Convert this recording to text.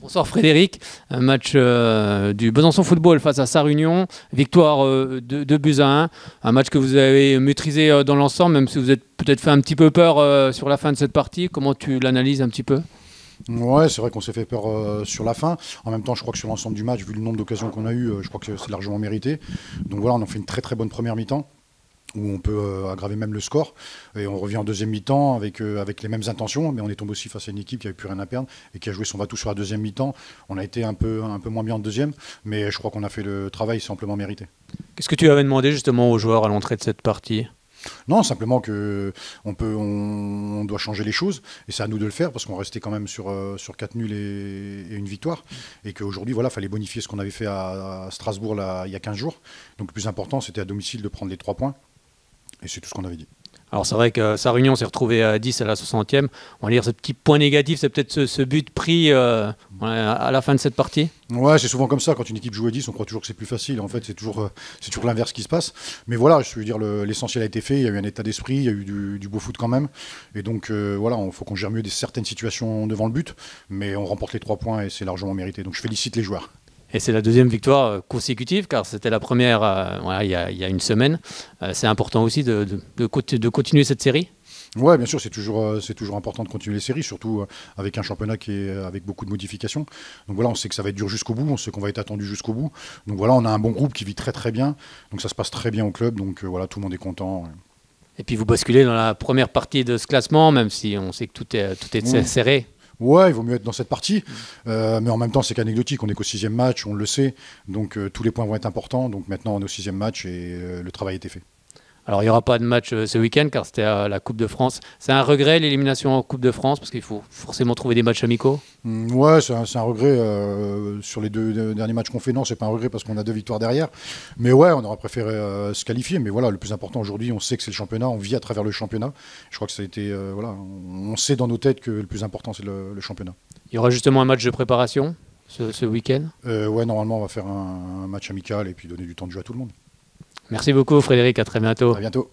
Bonsoir Frédéric, un match du Besançon Football face à Sarre-Union, victoire de 2 buts à 1 match que vous avez maîtrisé dans l'ensemble, même si vous êtes peut-être fait un petit peu peur sur la fin de cette partie. Comment tu l'analyses un petit peu? Ouais, c'est vrai qu'on s'est fait peur sur la fin. En même temps, je crois que sur l'ensemble du match, vu le nombre d'occasions qu'on a eu, je crois que c'est largement mérité. Donc voilà, on a fait une très très bonne première mi-temps où on peut aggraver même le score. Et on revient en deuxième mi-temps avec les mêmes intentions, mais on est tombé aussi face à une équipe qui n'avait plus rien à perdre et qui a joué son va-tout sur la deuxième mi-temps. On a été un peu moins bien en deuxième, mais je crois qu'on a fait le travail, c'est amplement mérité. Qu'est-ce que tu avais demandé justement aux joueurs à l'entrée de cette partie? Non, simplement que on doit changer les choses et c'est à nous de le faire parce qu'on restait quand même sur 4 nuls et une victoire et qu'aujourd'hui, voilà, fallait bonifier ce qu'on avait fait à Strasbourg là, il y a 15 jours. Donc le plus important, c'était à domicile de prendre les 3 points et c'est tout ce qu'on avait dit. Alors c'est vrai que Sarre-Union s'est retrouvé à 10 à la 60e. On va dire ce petit point négatif, c'est peut-être ce but pris à la fin de cette partie. Ouais, c'est souvent comme ça. Quand une équipe joue à 10, on croit toujours que c'est plus facile. En fait, c'est toujours l'inverse qui se passe. Mais voilà, je veux dire, l'essentiel a été fait. Il y a eu un état d'esprit, il y a eu du beau foot quand même. Et donc, voilà, il faut qu'on gère mieux certaines situations devant le but. Mais on remporte les 3 points et c'est largement mérité. Donc, je félicite les joueurs. Et c'est la deuxième victoire consécutive, car c'était la première voilà, il y a une semaine. C'est important aussi de continuer cette série. Ouais, bien sûr, c'est toujours important de continuer les séries, surtout avec un championnat qui est avec beaucoup de modifications. Donc voilà, on sait que ça va être dur jusqu'au bout, on sait qu'on va être attendu jusqu'au bout. Donc voilà, on a un bon groupe qui vit très très bien. Donc ça se passe très bien au club. Donc voilà, tout le monde est content. Et puis vous basculez dans la première partie de ce classement, même si on sait que tout est serré. Ouais, il vaut mieux être dans cette partie, mais en même temps c'est qu'anecdotique, on est qu'au 6e match, on le sait, donc tous les points vont être importants, donc maintenant on est au 6e match et le travail a été fait. Alors il n'y aura pas de match ce week-end car c'était la Coupe de France. C'est un regret l'élimination en Coupe de France parce qu'il faut forcément trouver des matchs amicaux. Ouais, c'est un regret sur les deux derniers matchs qu'on fait. Non, c'est pas un regret parce qu'on a 2 victoires derrière. Mais ouais, on aurait préféré se qualifier. Mais voilà, le plus important aujourd'hui, on sait que c'est le championnat, on vit à travers le championnat. Je crois que ça a été, voilà, on sait dans nos têtes que le plus important c'est le championnat. Il y aura justement un match de préparation ce week-end. Ouais, normalement on va faire un match amical et puis donner du temps de jeu à tout le monde. Merci beaucoup Frédéric, à très bientôt. À bientôt.